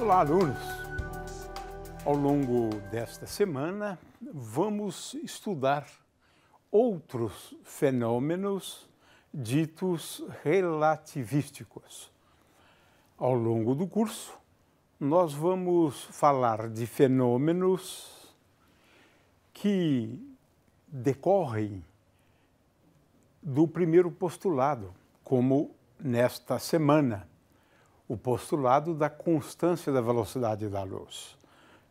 Olá, alunos! Ao longo desta semana, vamos estudar outros fenômenos ditos relativísticos. Ao longo do curso, nós vamos falar de fenômenos que decorrem do primeiro postulado, como nesta semana, o postulado da constância da velocidade da luz.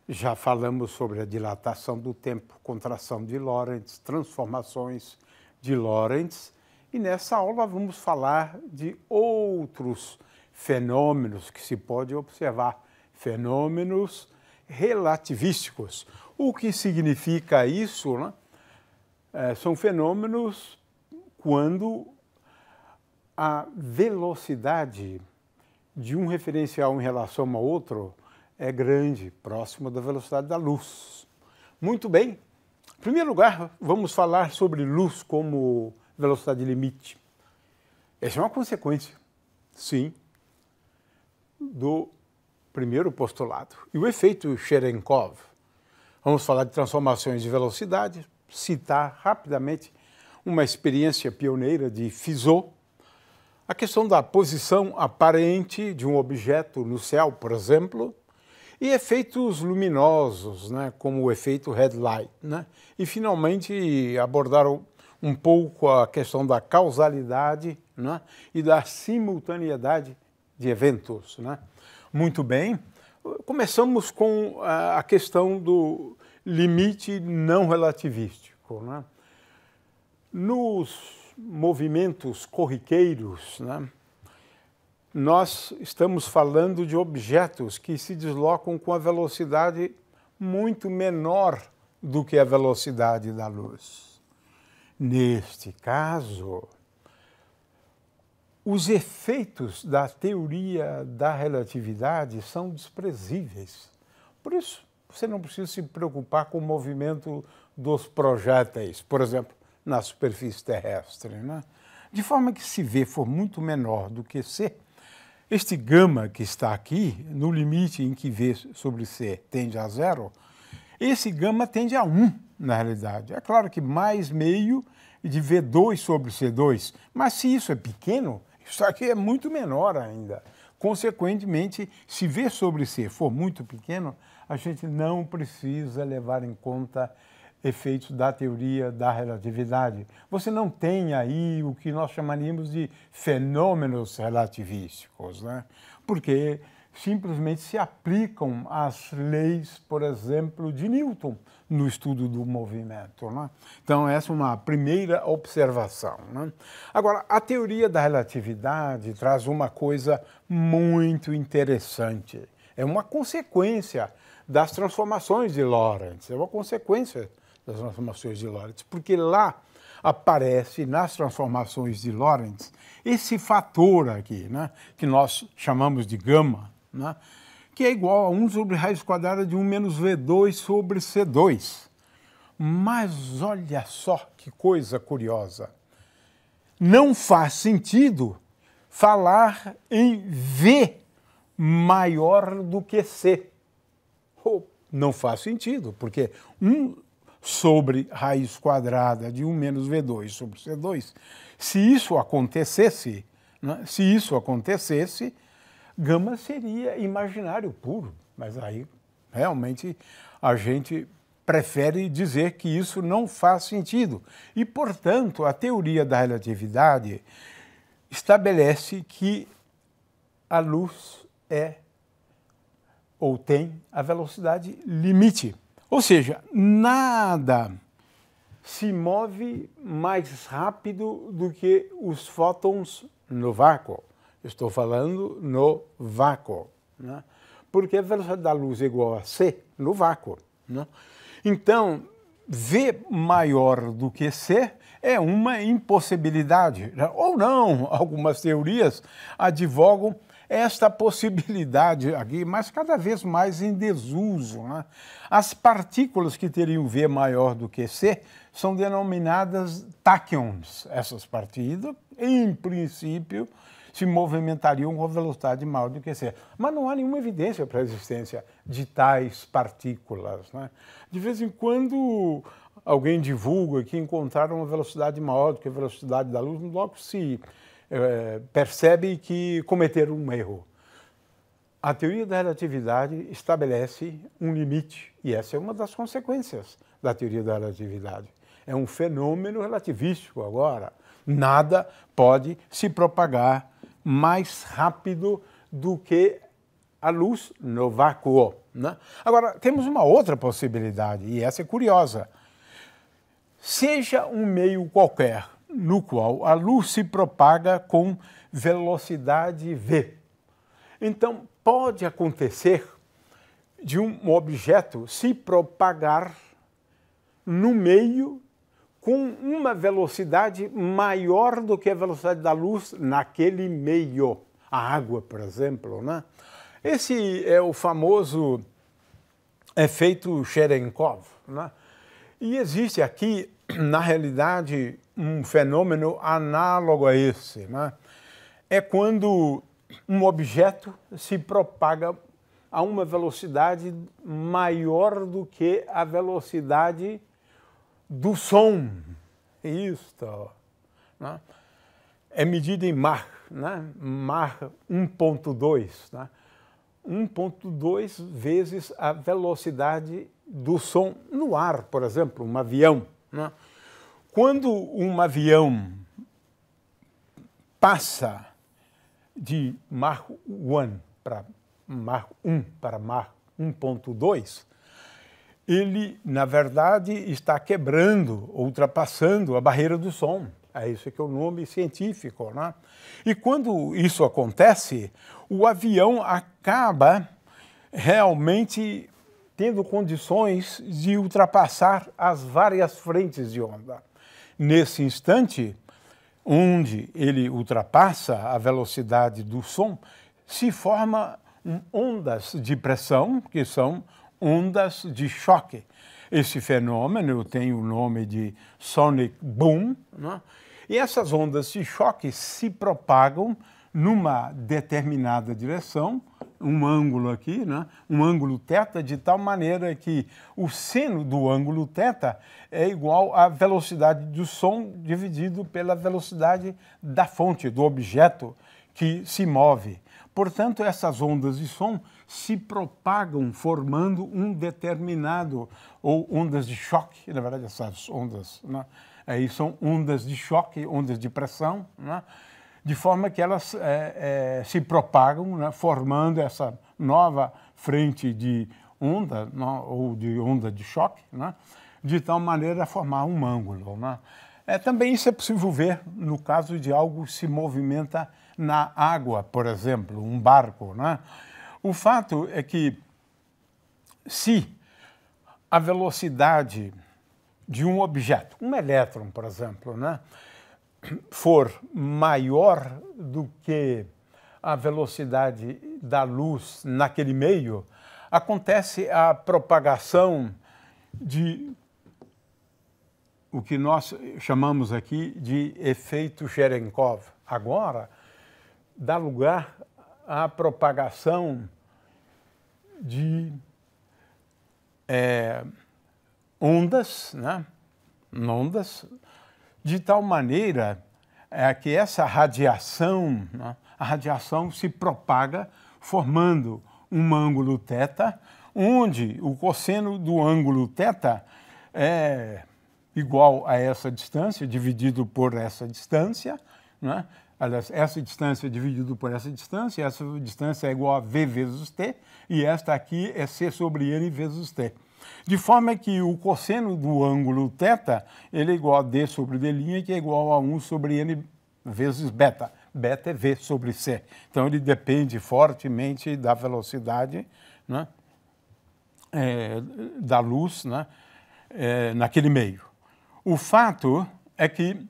Já falamos sobre a dilatação do tempo, contração de Lorentz, transformações de Lorentz, e nessa aula vamos falar de outros fenômenos que se pode observar, fenômenos relativísticos. O que significa isso, né? São fenômenos quando a velocidade de um referencial em relação a outro é grande, próximo da velocidade da luz. Muito bem. Em primeiro lugar, vamos falar sobre luz como velocidade limite. Essa é uma consequência, sim, do primeiro postulado. E o efeito Cherenkov. Vamos falar de transformações de velocidade, citar rapidamente uma experiência pioneira de Fizeau, a questão da posição aparente de um objeto no céu, por exemplo, e efeitos luminosos, né, como o efeito headlight, né? E, finalmente, abordaram um pouco a questão da causalidade, né, e da simultaneidade de eventos, né? Muito bem. Começamos com a questão do limite não relativístico, né? Nos movimentos corriqueiros, né, nós estamos falando de objetos que se deslocam com a velocidade muito menor do que a velocidade da luz. Neste caso, os efeitos da teoria da relatividade são desprezíveis. Por isso, você não precisa se preocupar com o movimento dos projéteis, por exemplo, na superfície terrestre, né? De forma que, se V for muito menor do que C, este gama que está aqui, no limite em que V sobre C tende a zero, esse gama tende a 1, na realidade. É claro que mais meio de V2 sobre C2, mas se isso é pequeno, isso aqui é muito menor ainda. Consequentemente, se V sobre C for muito pequeno, a gente não precisa levar em conta efeitos da teoria da relatividade. Você não tem aí o que nós chamaríamos de fenômenos relativísticos, né? Porque simplesmente se aplicam as leis, por exemplo, de Newton no estudo do movimento, né? Então, essa é uma primeira observação, né? Agora, a teoria da relatividade traz uma coisa muito interessante. É uma consequência das transformações de Lorentz, é uma consequência das transformações de Lorentz, porque lá aparece nas transformações de Lorentz esse fator aqui, né, que nós chamamos de gama, né, que é igual a 1 sobre raiz quadrada de 1 menos V2 sobre C2. Mas olha só que coisa curiosa. Não faz sentido falar em V maior do que C. Não faz sentido, porque 1 sobre raiz quadrada de 1 menos V2 sobre C2, se isso acontecesse, né, gama seria imaginário puro, mas aí realmente a gente prefere dizer que isso não faz sentido. E, portanto, a teoria da relatividade estabelece que a luz é ou tem a velocidade limite. Ou seja, nada se move mais rápido do que os fótons no vácuo. Estou falando no vácuo, né? Porque a velocidade da luz é igual a C no vácuo, né? Então, V maior do que C é uma impossibilidade, né? Ou não, algumas teorias advogam esta possibilidade aqui, mas cada vez mais em desuso, né? As partículas que teriam V maior do que C são denominadas tachyons. Essas partículas, em princípio, se movimentariam com velocidade maior do que c. Mas não há nenhuma evidência para a existência de tais partículas, né? De vez em quando alguém divulga que encontraram uma velocidade maior do que a velocidade da luz, logo se percebe que cometeram um erro. A teoria da relatividade estabelece um limite, e essa é uma das consequências da teoria da relatividade. É um fenômeno relativístico agora. Nada pode se propagar mais rápido do que a luz no vácuo, né? Agora, temos uma outra possibilidade, e essa é curiosa. Seja um meio qualquer no qual a luz se propaga com velocidade v. Então, pode acontecer de um objeto se propagar no meio com uma velocidade maior do que a velocidade da luz naquele meio. A água, por exemplo, né? Esse é o famoso efeito Cherenkov, né? E existe aqui, na realidade, um fenômeno análogo a esse, né? É quando um objeto se propaga a uma velocidade maior do que a velocidade do som. Isto, né? É medida em Mach, né? Mach 1.2, né? 1.2 vezes a velocidade do som no ar, por exemplo, um avião, né? Quando um avião passa de Mach 1 para Mach 1 para Mach 1.2, ele, na verdade, está quebrando, ultrapassando a barreira do som. É isso que é o nome científico, né? E quando isso acontece, o avião acaba realmente tendo condições de ultrapassar as várias frentes de onda. Nesse instante, onde ele ultrapassa a velocidade do som, se formam ondas de pressão, que são ondas de choque. Esse fenômeno tem o nome de sonic boom, né? E essas ondas de choque se propagam numa determinada direção, um ângulo aqui, né? Um ângulo θ, de tal maneira que o seno do ângulo θ é igual à velocidade do som dividido pela velocidade da fonte, do objeto que se move. Portanto, essas ondas de som se propagam formando um determinado, ou ondas de choque, na verdade essas ondas, né? Aí são ondas de choque, ondas de pressão, né? De forma que elas se propagam, né? Formando essa nova frente de onda, né? Ou de onda de choque, né? De tal maneira a formar um ângulo, né? Também isso é possível ver no caso de algo que se movimenta na água, por exemplo, um barco, né? O fato é que se a velocidade de um objeto, um elétron, por exemplo, né, for maior do que a velocidade da luz naquele meio, acontece a propagação de o que nós chamamos aqui de efeito Cherenkov. Agora, dá lugar à propagação de ondas, né? Ondas, de tal maneira que essa radiação, né? A radiação se propaga formando um ângulo θ, onde o cosseno do ângulo θ é igual a essa distância, dividido por essa distância, né? Aliás, essa distância dividido por essa distância é igual a V vezes T, e esta aqui é C sobre N vezes T. De forma que o cosseno do ângulo θ ele é igual a D sobre D', que é igual a 1 sobre N vezes beta. Beta é V sobre C. Então, ele depende fortemente da velocidade, né, da luz, né, naquele meio. O fato é que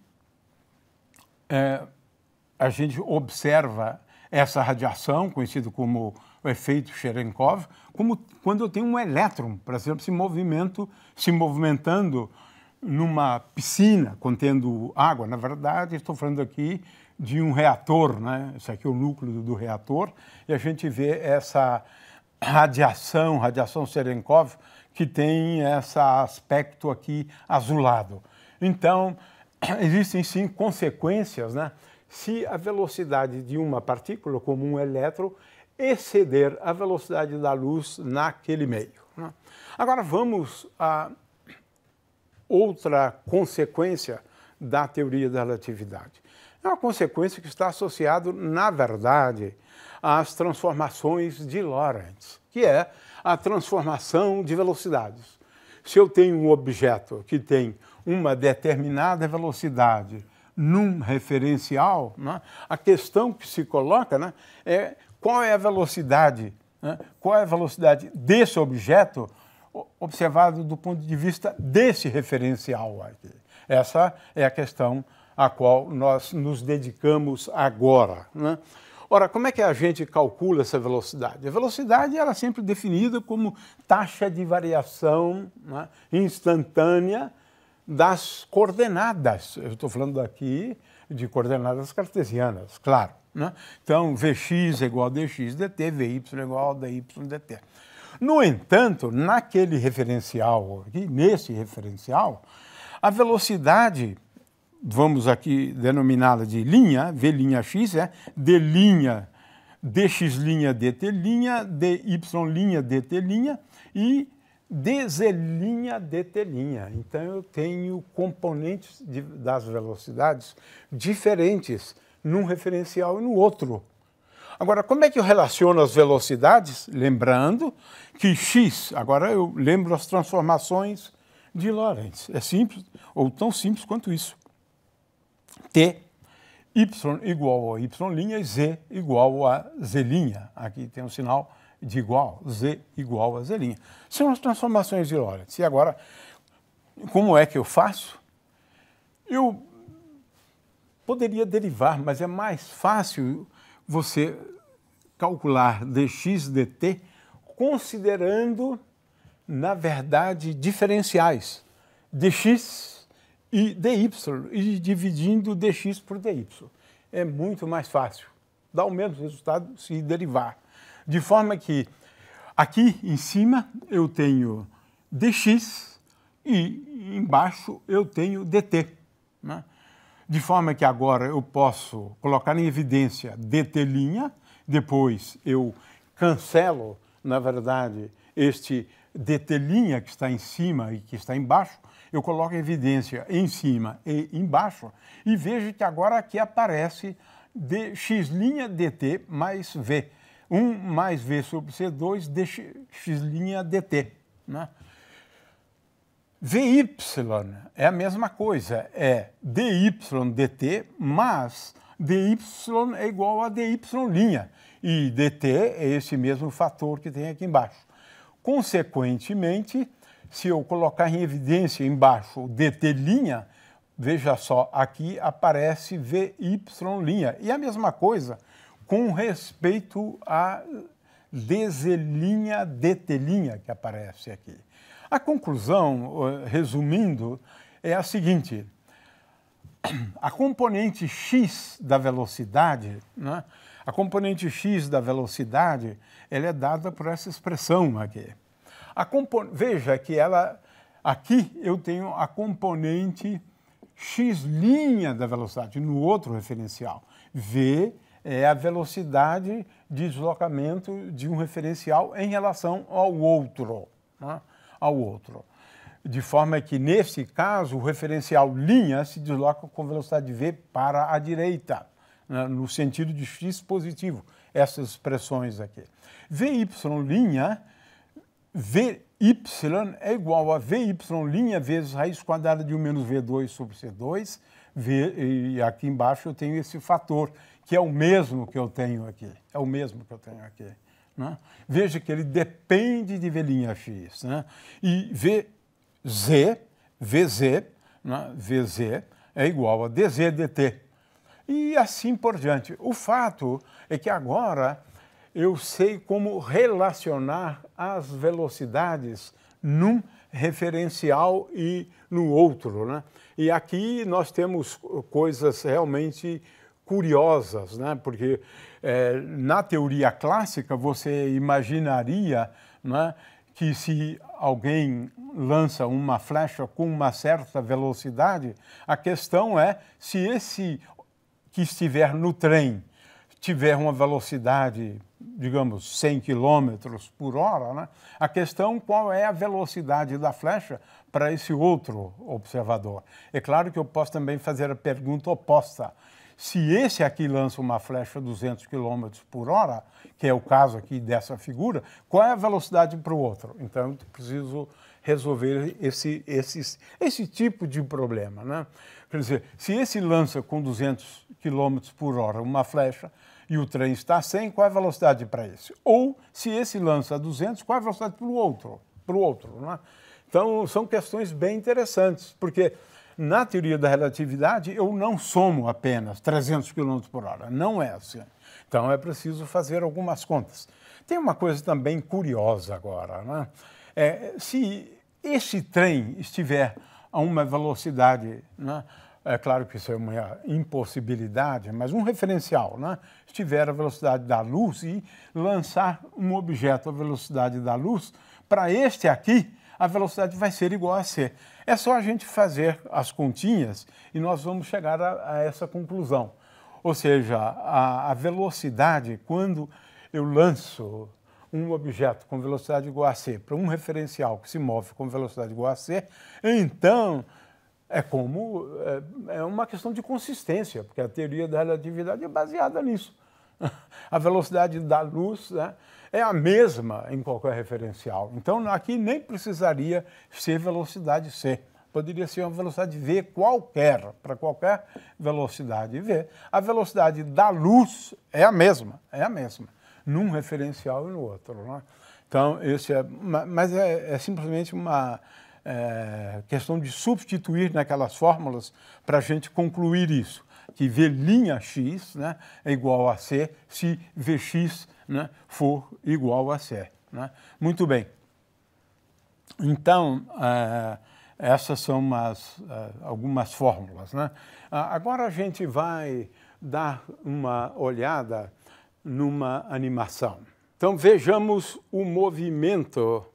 a gente observa essa radiação, conhecida como o efeito Cherenkov, como quando eu tenho um elétron, por exemplo, se movimentando numa piscina contendo água. Na verdade, estou falando aqui de um reator, né? Esse aqui é o núcleo do reator, e a gente vê essa radiação Cherenkov, que tem esse aspecto aqui azulado. Então, existem sim consequências, né? Se a velocidade de uma partícula, como um elétron, exceder a velocidade da luz naquele meio, né? Agora vamos a outra consequência da teoria da relatividade. É uma consequência que está associada, na verdade, às transformações de Lorentz, que é a transformação de velocidades. Se eu tenho um objeto que tem uma determinada velocidade num referencial, né, a questão que se coloca, né, é qual é a velocidade, né, qual é a velocidade desse objeto observado do ponto de vista desse referencial aqui. Essa é a questão a qual nós nos dedicamos agora, né? Ora, como é que a gente calcula essa velocidade? A velocidade era sempre definida como taxa de variação, né, instantânea das coordenadas. Eu estou falando aqui de coordenadas cartesianas, claro, né? Então, Vx é igual a dx dt, Vy é igual a dy dt. No entanto, naquele referencial, aqui, nesse referencial, a velocidade, vamos aqui denominá-la de linha, V'x é dx' dt', dy' dt' e dz' dt'. Então, eu tenho componentes das velocidades diferentes num referencial e no outro. Agora, como é que eu relaciono as velocidades? Lembrando que x, agora eu lembro as transformaçõ de Lorentz. É simples, ou tão simples quanto isso. T, y igual a y' e z igual a z'. Aqui tem um sinal de igual, z igual a z'. São as transformações de Lorentz. E agora, como é que eu faço? Eu poderia derivar, mas é mais fácil você calcular dx dt considerando, na verdade, diferenciais, dx e dy, e dividindo dx por dy. É muito mais fácil, dá o mesmo resultado se derivar. De forma que aqui em cima eu tenho dx e embaixo eu tenho dt, né? De forma que agora eu posso colocar em evidência dt', depois eu cancelo, na verdade, este dt' que está em cima e que está embaixo, eu coloco em evidência em cima e embaixo, e vejo que agora aqui aparece dx' dt mais v. 1 mais v sobre C2 dx' dt, né? Vy é a mesma coisa, é dy dt, mas dy é igual a dy', e dt é esse mesmo fator que tem aqui embaixo. Consequentemente, se eu colocar em evidência embaixo o dt', veja só, aqui aparece Vy'. E a mesma coisa com respeito a dz' dt' que aparece aqui. A conclusão, resumindo, é a seguinte: a componente x da velocidade, né? A componente x da velocidade, ela é dada por essa expressão aqui. Veja que aqui eu tenho a componente x' da velocidade, no outro referencial. V é a velocidade de deslocamento de um referencial em relação ao outro, né? De forma que, nesse caso, o referencial linha se desloca com velocidade v para a direita, né, no sentido de x positivo, essas expressões aqui. Vy', Vy é igual a Vy' vezes raiz quadrada de 1 menos V2 sobre C2, e aqui embaixo eu tenho esse fator, que é o mesmo que eu tenho aqui, né? Veja que ele depende de V'x, né? E Vz, né? Vz é igual a dz dt. E assim por diante. O fato é que agora eu sei como relacionar as velocidades num referencial e no outro, né? E aqui nós temos coisas realmente curiosas, né? Porque na teoria clássica você imaginaria, né, que se alguém lança uma flecha com uma certa velocidade, a questão é se esse que estiver no trem tiver uma velocidade, digamos, 100 km por hora, né? A questão qual é a velocidade da flecha para esse outro observador. É claro que eu posso também fazer a pergunta oposta. Se esse aqui lança uma flecha a 200 km por hora, que é o caso aqui dessa figura, qual é a velocidade para o outro? Então, eu preciso resolver esse tipo de problema, né? Quer dizer, se esse lança com 200 km por hora uma flecha e o trem está a 100, qual é a velocidade para esse? Ou, se esse lança a 200, qual é a velocidade para o outro? Né? Então, são questões bem interessantes, porque na teoria da relatividade eu não somo apenas 300 km por hora, não é assim. Então, é preciso fazer algumas contas. Tem uma coisa também curiosa agora, né? Se esse trem estiver a uma velocidade, né? É claro que isso é uma impossibilidade, mas um referencial, né? Estiver a velocidade da luz e lançar um objeto à velocidade da luz, para este aqui, a velocidade vai ser igual a c. É só a gente fazer as continhas e nós vamos chegar a essa conclusão. Ou seja, a velocidade, quando eu lanço um objeto com velocidade igual a c para um referencial que se move com velocidade igual a c, então é uma questão de consistência, porque a teoria da relatividade é baseada nisso. A velocidade da luz, né, é a mesma em qualquer referencial. Então, aqui nem precisaria ser velocidade c. Poderia ser uma velocidade v qualquer, para qualquer velocidade v. A velocidade da luz é a mesma, num referencial e no outro, né? Então, mas é simplesmente uma questão de substituir naquelas fórmulas para a gente concluir isso, que V'x, né, é igual a c se Vx, né, for igual a c, né? Muito bem. Então, essas são algumas fórmulas, né? Agora a gente vai dar uma olhada numa animação. Então, vejamos o movimento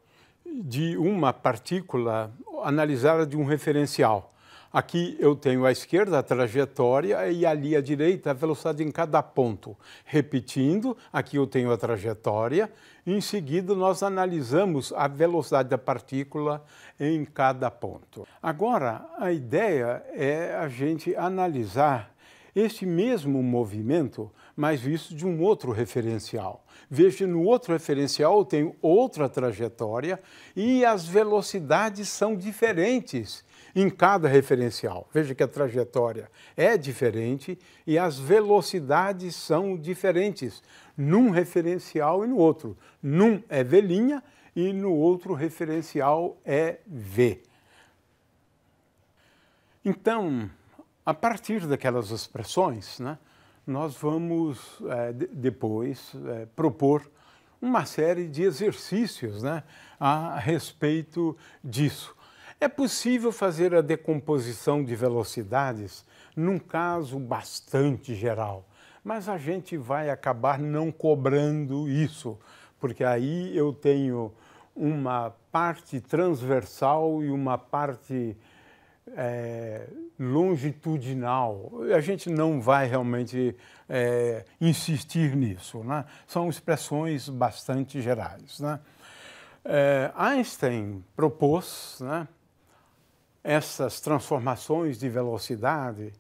de uma partícula analisada de um referencial. Aqui eu tenho à esquerda a trajetória e ali à direita a velocidade em cada ponto. Repetindo, aqui eu tenho a trajetória e em seguida nós analisamos a velocidade da partícula em cada ponto. Agora, a ideia é a gente analisar este mesmo movimento, mas visto de um outro referencial. Veja, no outro referencial eu tenho outra trajetória e as velocidades são diferentes em cada referencial. Veja que a trajetória é diferente e as velocidades são diferentes num referencial e no outro. Num é v' e no outro referencial é v. Então, a partir daquelas expressões, né, nós vamos depois propor uma série de exercícios, né, a respeito disso. É possível fazer a decomposição de velocidades num caso bastante geral, mas a gente vai acabar não cobrando isso, porque aí eu tenho uma parte transversal e uma parte longitudinal. A gente não vai realmente insistir nisso, né? São expressões bastante gerais, né? Einstein propôs, né, essas transformações de velocidade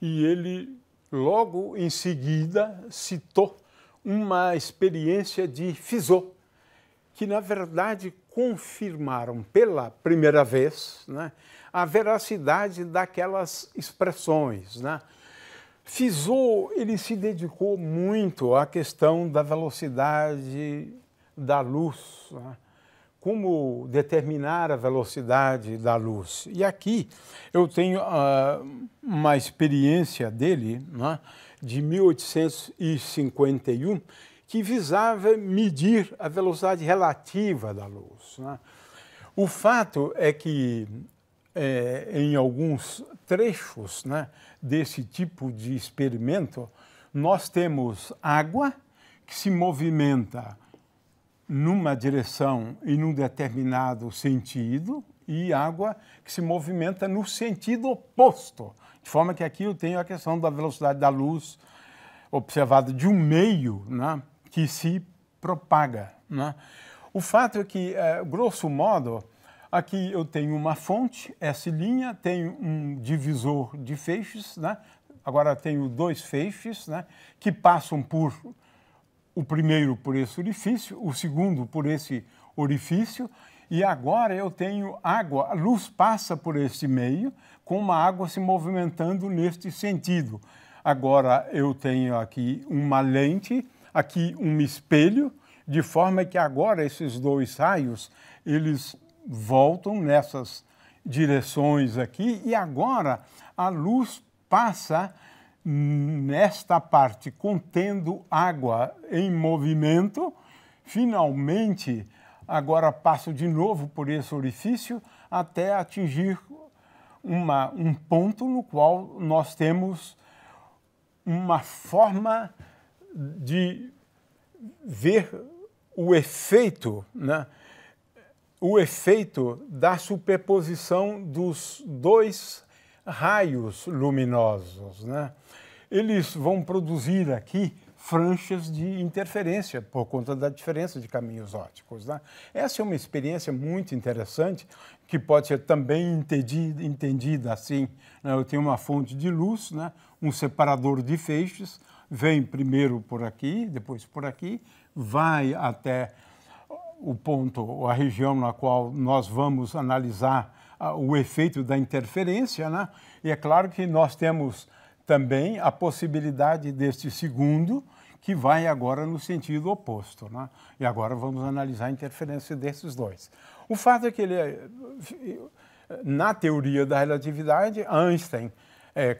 e ele logo em seguida citou uma experiência de Fizeau, que na verdade confirmaram pela primeira vez, né, a veracidade daquelas expressões, né? Fizeau ele se dedicou muito à questão da velocidade da luz, né? Como determinar a velocidade da luz. E aqui eu tenho uma experiência dele, né, de 1851, que visava medir a velocidade relativa da luz, né? O fato é que em alguns trechos, né, desse tipo de experimento, nós temos água que se movimenta numa direção e num determinado sentido, e água que se movimenta no sentido oposto. De forma que aqui eu tenho a questão da velocidade da luz observada de um meio, né, que se propaga, né? O fato é que, grosso modo, aqui eu tenho uma fonte, S', tenho um divisor de feixes, né? Agora tenho dois feixes, né, que passam por o primeiro por esse orifício, o segundo por esse orifício, e agora eu tenho água, a luz passa por esse meio, com uma água se movimentando neste sentido. Agora eu tenho aqui uma lente, aqui um espelho, de forma que agora esses dois raios, eles voltam nessas direções aqui, e agora a luz passa nesta parte contendo água em movimento, finalmente agora passo de novo por esse orifício até atingir um ponto no qual nós temos uma forma de ver o efeito, né? O efeito da superposição dos dois raios luminosos, né? Eles vão produzir aqui franjas de interferência por conta da diferença de caminhos ópticos, né? Essa é uma experiência muito interessante que pode ser também entendida assim, né? Eu tenho uma fonte de luz, né? Um separador de feixes, vem primeiro por aqui, depois por aqui, vai até o ponto, a região na qual nós vamos analisar o efeito da interferência, né? E é claro que nós temos também a possibilidade deste segundo, que vai agora no sentido oposto, né? E agora vamos analisar a interferência desses dois. O fato é que na teoria da relatividade, Einstein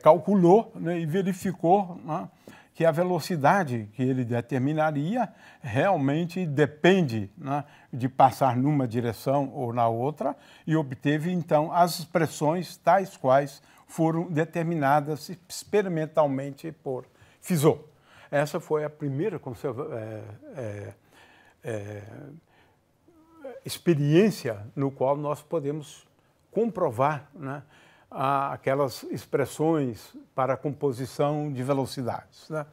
calculou, né, e verificou, né, que a velocidade que ele determinaria realmente depende, né, de passar numa direção ou na outra, e obteve, então, as expressões tais quais foram determinadas experimentalmente por Fizeau. Essa foi a primeira experiência no qual nós podemos comprovar, né, aquelas expressões para a composição de velocidades, né?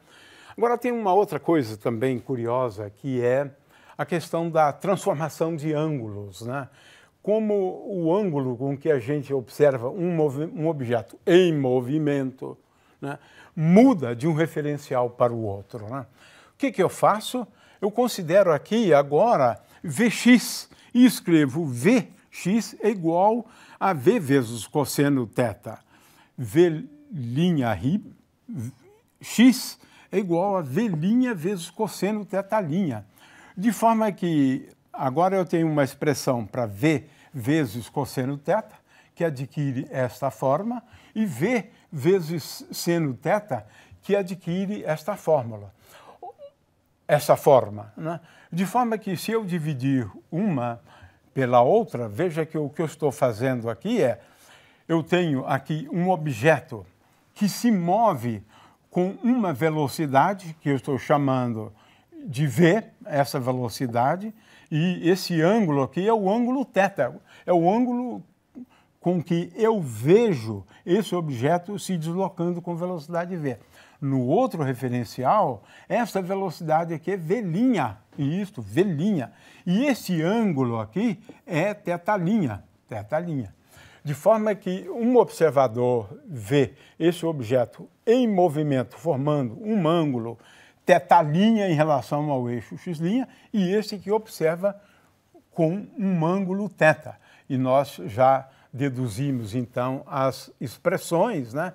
Agora tem uma outra coisa também curiosa, que é a questão da transformação de ângulos, né? Como o ângulo com que a gente observa um objeto em movimento, né, muda de um referencial para o outro, né? O que eu faço? Eu considero aqui agora Vx e escrevo Vx é igual a V vezes cosseno θ. V' x é igual a V' vezes cosseno θ'. De forma que agora eu tenho uma expressão para V vezes cosseno θ, que adquire esta forma, e V vezes seno θ, que adquire esta forma, né? De forma que se eu dividir uma pela outra, veja que o que eu estou fazendo aqui eu tenho aqui um objeto que se move com uma velocidade, que eu estou chamando de V, essa velocidade, e esse ângulo aqui é o ângulo θ, é o ângulo com que eu vejo esse objeto se deslocando com velocidade V. No outro referencial, essa velocidade aqui é V', V'. E esse ângulo aqui é θ'. De forma que um observador vê esse objeto em movimento, formando um ângulo θ' em relação ao eixo x', e esse que observa com um ângulo θ. E nós já deduzimos, então, as expressões, né,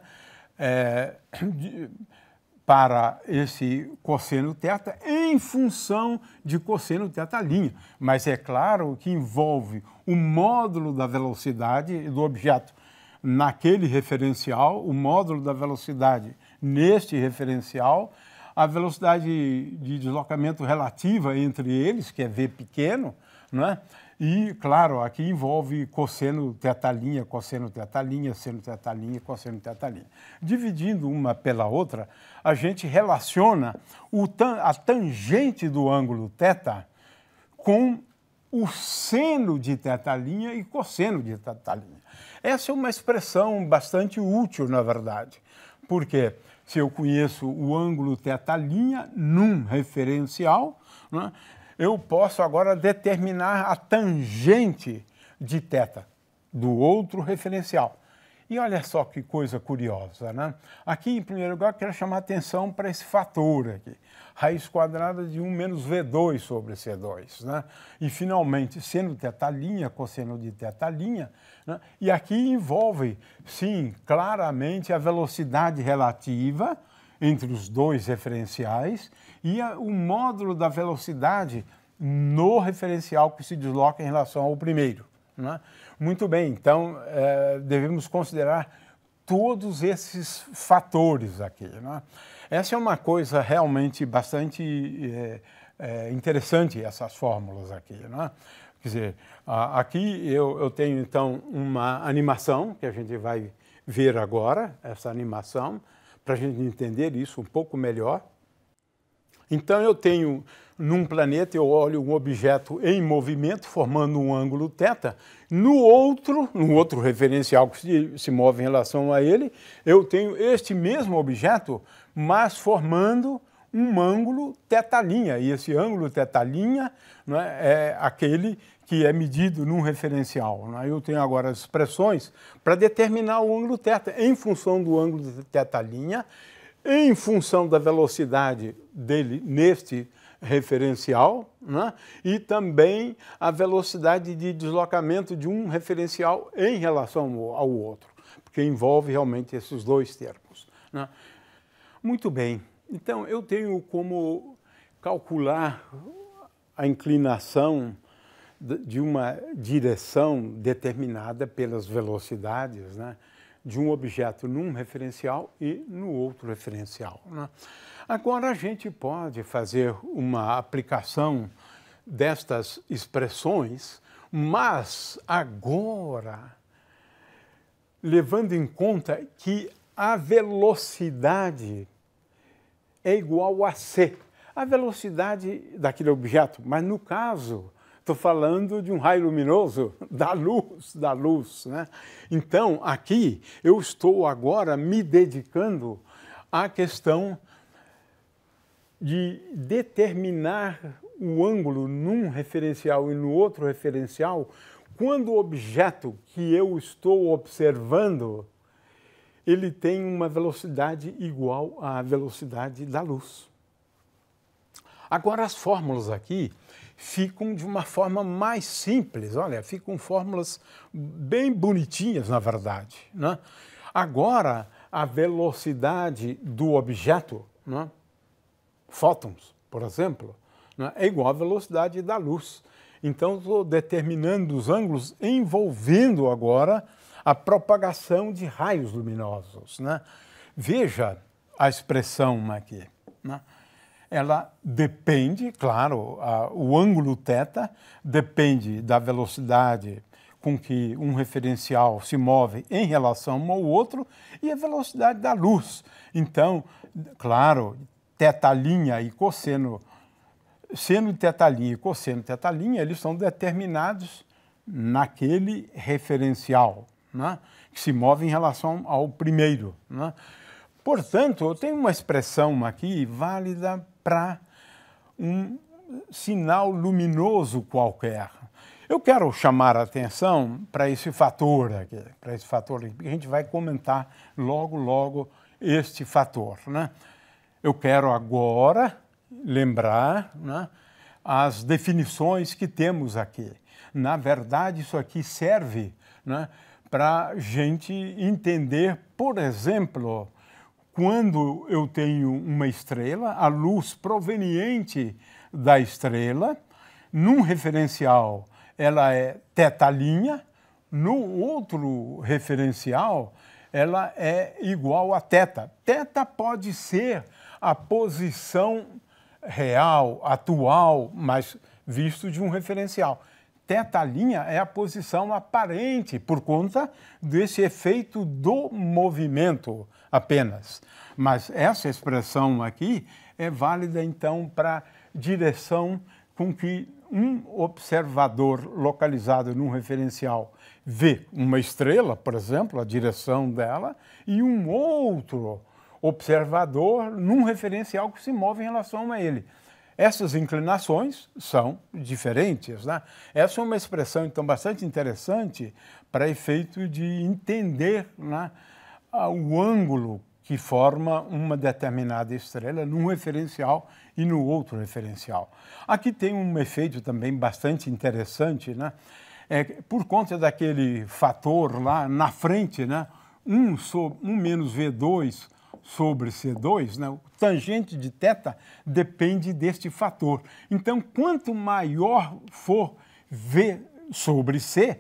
para esse cosseno θ em função de cosseno θ'. Mas é claro que envolve o módulo da velocidade do objeto naquele referencial, o módulo da velocidade neste referencial, a velocidade de deslocamento relativa entre eles, que é V pequeno, não é? E, claro, aqui envolve cosseno tetalinha, cosseno tetalinha, seno tetalinha, cosseno tetalinha. Dividindo uma pela outra, a gente relaciona a tangente do ângulo θ com o seno de tetalinha e cosseno de tetalinha. Essa é uma expressão bastante útil, na verdade, porque se eu conheço o ângulo tetalinha num referencial, né, eu posso agora determinar a tangente de θ do outro referencial. E olha só que coisa curiosa, né? Aqui, em primeiro lugar, quero chamar a atenção para esse fator aqui. Raiz quadrada de 1 menos V2 sobre C2, né? E, finalmente, seno de tetalinha, cosseno de tetalinha, né? E aqui envolve, sim, claramente a velocidade relativa entre os dois referenciais e o módulo da velocidade no referencial que se desloca em relação ao primeiro, né? Muito bem, então devemos considerar todos esses fatores aqui, né? Essa é uma coisa realmente bastante interessante, essas fórmulas aqui, né? Quer dizer, aqui eu tenho então uma animação que a gente vai ver agora, essa animação, para a gente entender isso um pouco melhor. Então eu tenho, num planeta, eu olho um objeto em movimento, formando um ângulo θ. No outro referencial que se move em relação a ele, eu tenho este mesmo objeto, mas formando um ângulo θ'. E esse ângulo θ', né, é aquele que é medido num referencial, né? Eu tenho agora as expressões para determinar o ângulo θ em função do ângulo θ', em função da velocidade dele neste referencial, né? E também a velocidade de deslocamento de um referencial em relação ao outro, porque envolve realmente esses dois termos, né? Muito bem, então eu tenho como calcular a inclinação de uma direção determinada pelas velocidades, né, de um objeto num referencial e no outro referencial, né? Agora a gente pode fazer uma aplicação destas expressões, mas agora levando em conta que a velocidade é igual a c, a velocidade daquele objeto, mas no caso estou falando de um raio luminoso, da luz, né? Então, aqui, eu estou agora me dedicando à questão de determinar o ângulo num referencial e no outro referencial, quando o objeto que eu estou observando, ele tem uma velocidade igual à velocidade da luz. Agora, as fórmulas aqui ficam de uma forma mais simples, olha, ficam fórmulas bem bonitinhas, na verdade, né? Agora, a velocidade do objeto, né, fótons, por exemplo, né, é igual à velocidade da luz. Então, estou determinando os ângulos envolvendo agora a propagação de raios luminosos, né? Veja a expressão aqui, né? Ela depende, claro, o ângulo θ depende da velocidade com que um referencial se move em relação ao outro e a velocidade da luz. Então, claro, θ' e cosseno, seno de θ' e cosseno de θ', eles são determinados naquele referencial, né, que se move em relação ao primeiro, né? Portanto, eu tenho uma expressão aqui válida para um sinal luminoso qualquer. Eu quero chamar a atenção para esse fator aqui, porque a gente vai comentar logo este fator, né? Eu quero agora lembrar, né, as definições que temos aqui. Na verdade, isso aqui serve, né, para a gente entender, por exemplo, quando eu tenho uma estrela, a luz proveniente da estrela, num referencial ela é θ', no outro referencial ela é igual a θ. Θ pode ser a posição real, atual, mas visto de um referencial. θ' é a posição aparente por conta desse efeito do movimento apenas. Mas essa expressão aqui é válida, então, para a direção com que um observador localizado num referencial vê uma estrela, por exemplo, a direção dela, e um outro observador num referencial que se move em relação a ele. Essas inclinações são diferentes, né? Essa é uma expressão, então, bastante interessante para efeito de entender, né, o ângulo que forma uma determinada estrela num referencial e no outro referencial. Aqui tem um efeito também bastante interessante, né? Por conta daquele fator lá na frente, né? 1 menos V2 sobre C2, né? O tangente de θ depende deste fator. Então, quanto maior for V sobre C,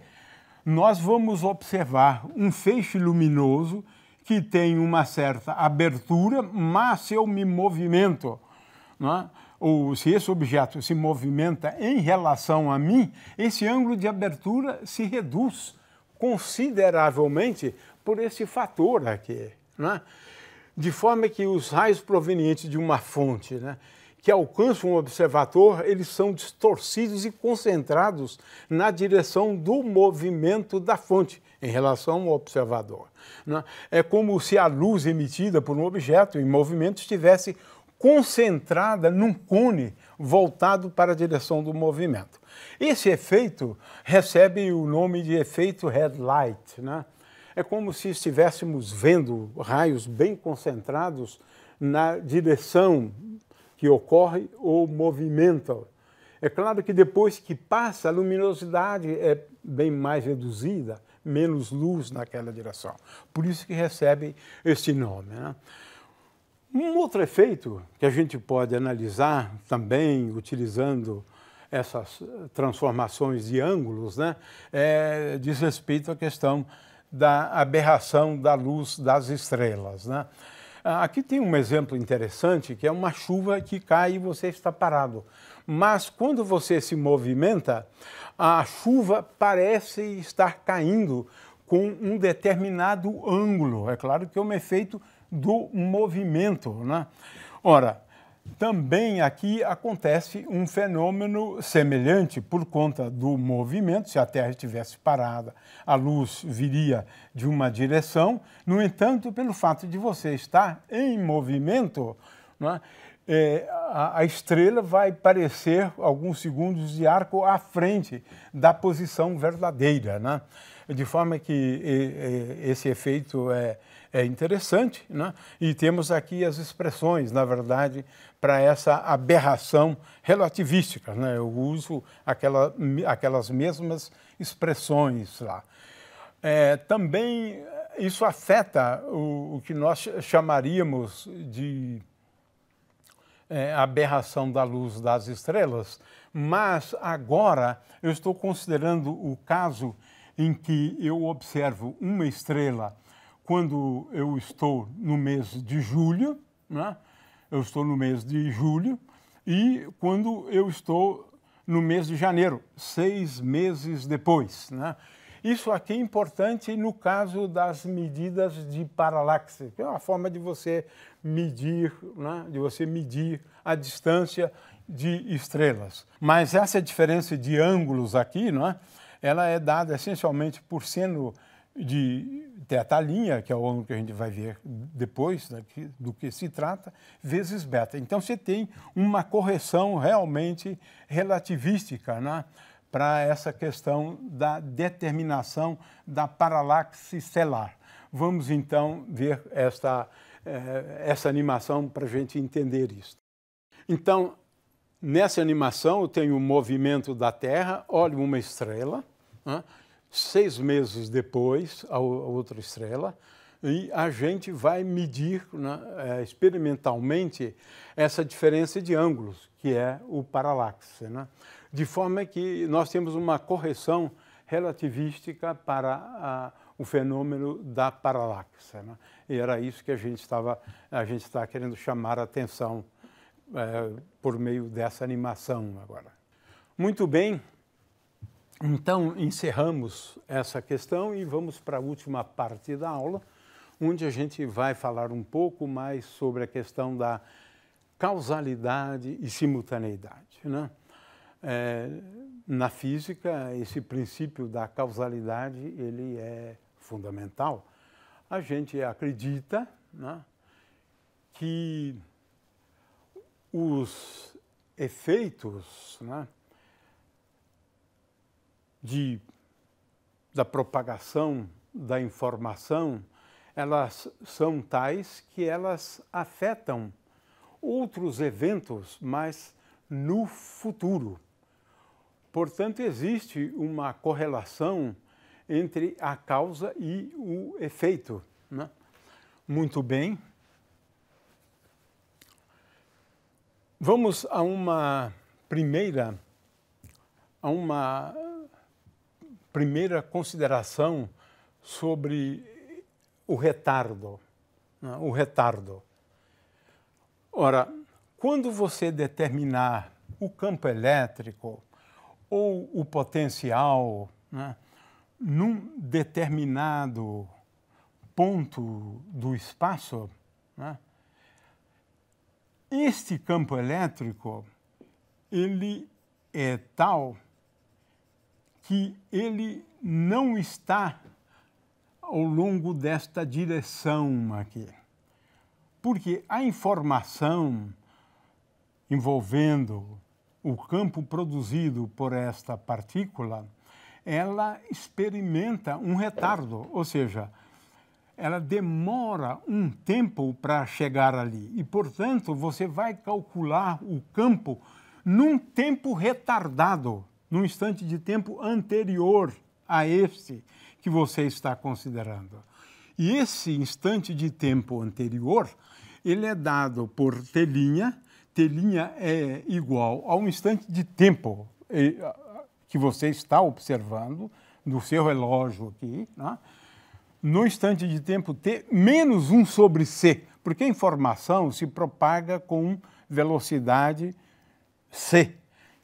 nós vamos observar um feixe luminoso que tem uma certa abertura, mas se eu me movimento, né? Ou se esse objeto se movimenta em relação a mim, esse ângulo de abertura se reduz consideravelmente por esse fator aqui, né? De forma que os raios provenientes de uma fonte, né, que alcançam um observador, eles são distorcidos e concentrados na direção do movimento da fonte em relação ao observador, né? É como se a luz emitida por um objeto em movimento estivesse concentrada num cone voltado para a direção do movimento. Esse efeito recebe o nome de efeito headlight, né? É como se estivéssemos vendo raios bem concentrados na direção que ocorre o movimento. É claro que depois que passa, a luminosidade é bem mais reduzida, menos luz naquela direção. Por isso que recebe esse nome, né? Um outro efeito que a gente pode analisar também utilizando essas transformações de ângulos, né, diz respeito à questão da aberração da luz das estrelas, né? Aqui tem um exemplo interessante, que é uma chuva que cai e você está parado. Mas quando você se movimenta, a chuva parece estar caindo com um determinado ângulo. É claro que é um efeito do movimento, né? Ora, também aqui acontece um fenômeno semelhante por conta do movimento. Se a Terra estivesse parada, a luz viria de uma direção. No entanto, pelo fato de você estar em movimento, né, a estrela vai parecer alguns segundos de arco à frente da posição verdadeira, né? De forma que esse efeito é interessante, né? E temos aqui as expressões, na verdade, para essa aberração relativística, né? Eu uso aquelas mesmas expressões lá. Também isso afeta o que nós chamaríamos de aberração da luz das estrelas, mas agora eu estou considerando o caso em que eu observo uma estrela quando eu estou no mês de julho, né? Eu estou no mês de julho, e quando eu estou no mês de janeiro, 6 meses depois, né? Isso aqui é importante no caso das medidas de paralaxe, que é uma forma de você medir, né? De você medir a distância de estrelas. Mas essa diferença de ângulos aqui, não é? Ela é dada essencialmente por seno de θ', que é o ângulo que a gente vai ver depois do que se trata, vezes beta. Então você tem uma correção realmente relativística, né, para essa questão da determinação da paralaxe estelar. Vamos então ver essa animação para a gente entender isso. Então, nessa animação eu tenho o movimento da Terra, olho uma estrela, né? 6 meses depois, a outra estrela, e a gente vai medir, né, experimentalmente essa diferença de ângulos, que é o paralaxe, né? De forma que nós temos uma correção relativística para o fenômeno da paralaxe, né? E era isso que a gente está querendo chamar a atenção por meio dessa animação agora. Muito bem. Então, encerramos essa questão e vamos para a última parte da aula, onde a gente vai falar um pouco mais sobre a questão da causalidade e simultaneidade, né? Na física, esse princípio da causalidade ele é fundamental. A gente acredita, né, que os efeitos, né, da propagação da informação, elas são tais que elas afetam outros eventos, mas no futuro. Portanto, existe uma correlação entre a causa e o efeito, né? Muito bem. Vamos a uma primeira consideração sobre o retardo, né? O retardo. Ora, quando você determinar o campo elétrico ou o potencial, né, num determinado ponto do espaço, né, este campo elétrico ele é tal que ele não está ao longo desta direção aqui. Porque a informação envolvendo o campo produzido por esta partícula, ela experimenta um retardo, ou seja, ela demora um tempo para chegar ali. E, portanto, você vai calcular o campo num tempo retardado, num instante de tempo anterior a esse que você está considerando. E esse instante de tempo anterior, ele é dado por telinha. Telinha é igual ao instante de tempo que você está observando no seu relógio aqui, né? No instante de tempo t menos 1 sobre c, porque a informação se propaga com velocidade c.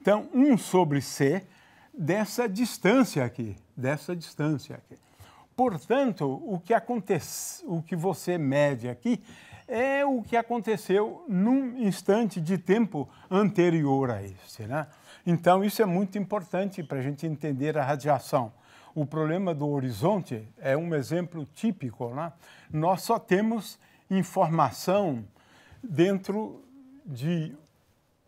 Então, 1 sobre c dessa distância aqui, Portanto, o que você mede aqui é o que aconteceu num instante de tempo anterior a esse, né? Então, isso é muito importante para a gente entender a radiação. O problema do horizonte é um exemplo típico, né? Nós só temos informação dentro de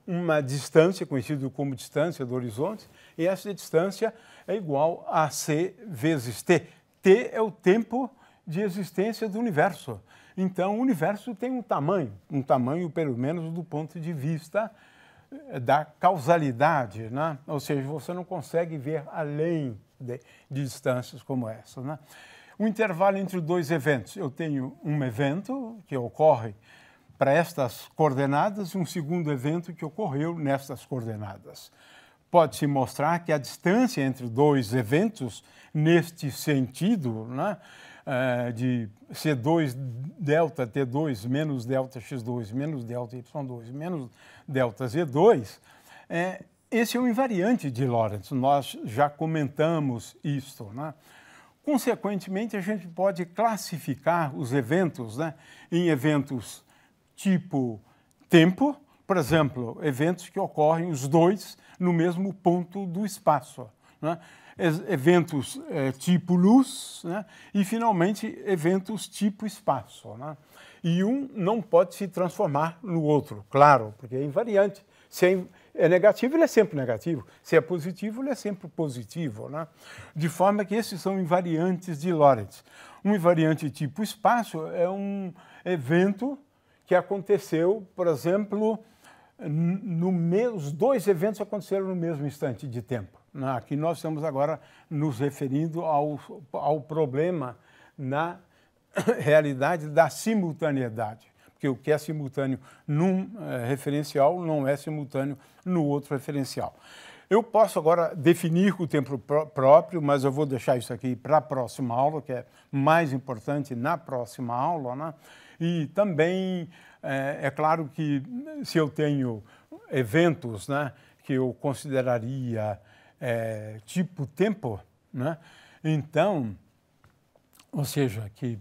uma distância, conhecida como distância do horizonte, e essa distância é igual a c vezes t. T é o tempo de existência do universo. Então, o universo tem um tamanho pelo menos do ponto de vista da causalidade, né? Ou seja, você não consegue ver além de distâncias como essa, né? O intervalo entre dois eventos. Eu tenho um evento que ocorre para estas coordenadas e um segundo evento que ocorreu nestas coordenadas. Pode-se mostrar que a distância entre dois eventos, neste sentido, né, de C2 delta T2 menos delta X2 menos delta Y2 menos delta Z2, esse é um invariante de Lorentz. Nós já comentamos isto, né? Consequentemente, a gente pode classificar os eventos, né, em eventos tipo tempo, por exemplo, eventos que ocorrem os dois no mesmo ponto do espaço, né? Eventos tipo luz, né? E, finalmente, eventos tipo espaço, né? E um não pode se transformar no outro, claro, porque é invariante. Se é negativo, ele é sempre negativo. Se é positivo, ele é sempre positivo, né? De forma que esses são invariantes de Lorentz. Um invariante tipo espaço é um evento que aconteceu, por exemplo, os dois eventos aconteceram no mesmo instante de tempo. Aqui nós estamos agora nos referindo ao problema na realidade da simultaneidade, porque o que é simultâneo num referencial não é simultâneo no outro referencial. Eu posso agora definir o tempo próprio, mas eu vou deixar isso aqui para a próxima aula, que é mais importante na próxima aula, né? E também é claro que se eu tenho eventos, né, que eu consideraria tipo tempo, né? Então, ou seja, que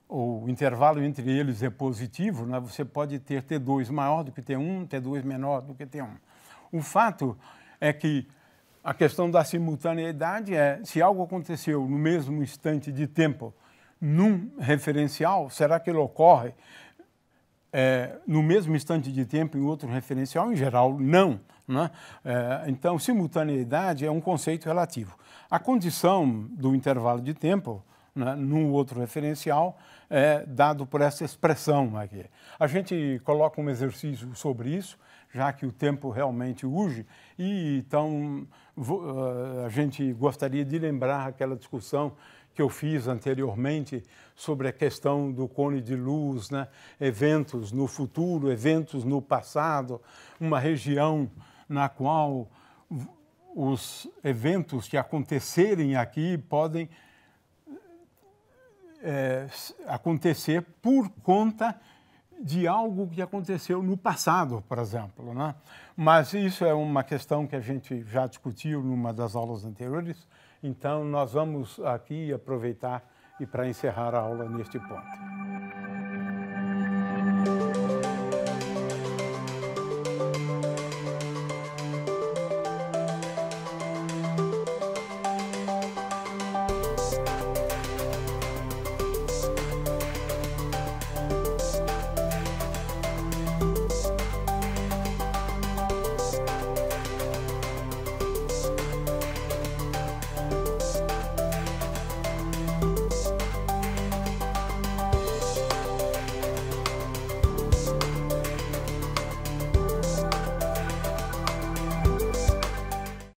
o intervalo entre eles é positivo, né? Você pode ter T2 maior do que T1, T2 menor do que T1. O fato é que a questão da simultaneidade é, se algo aconteceu no mesmo instante de tempo num referencial, será que ele ocorre no mesmo instante de tempo em outro referencial? Em geral, não, né? Então, simultaneidade é um conceito relativo. A condição do intervalo de tempo, né, num outro referencial é dado por essa expressão aqui. A gente coloca um exercício sobre isso, já que o tempo realmente urge, e então a gente gostaria de lembrar aquela discussão que eu fiz anteriormente sobre a questão do cone de luz, né? Eventos no futuro, eventos no passado, uma região na qual os eventos que acontecerem aqui podem acontecer por conta de algo que aconteceu no passado, por exemplo, né? Mas isso é uma questão que a gente já discutiu numa das aulas anteriores, então nós vamos aqui aproveitar e para encerrar a aula neste ponto.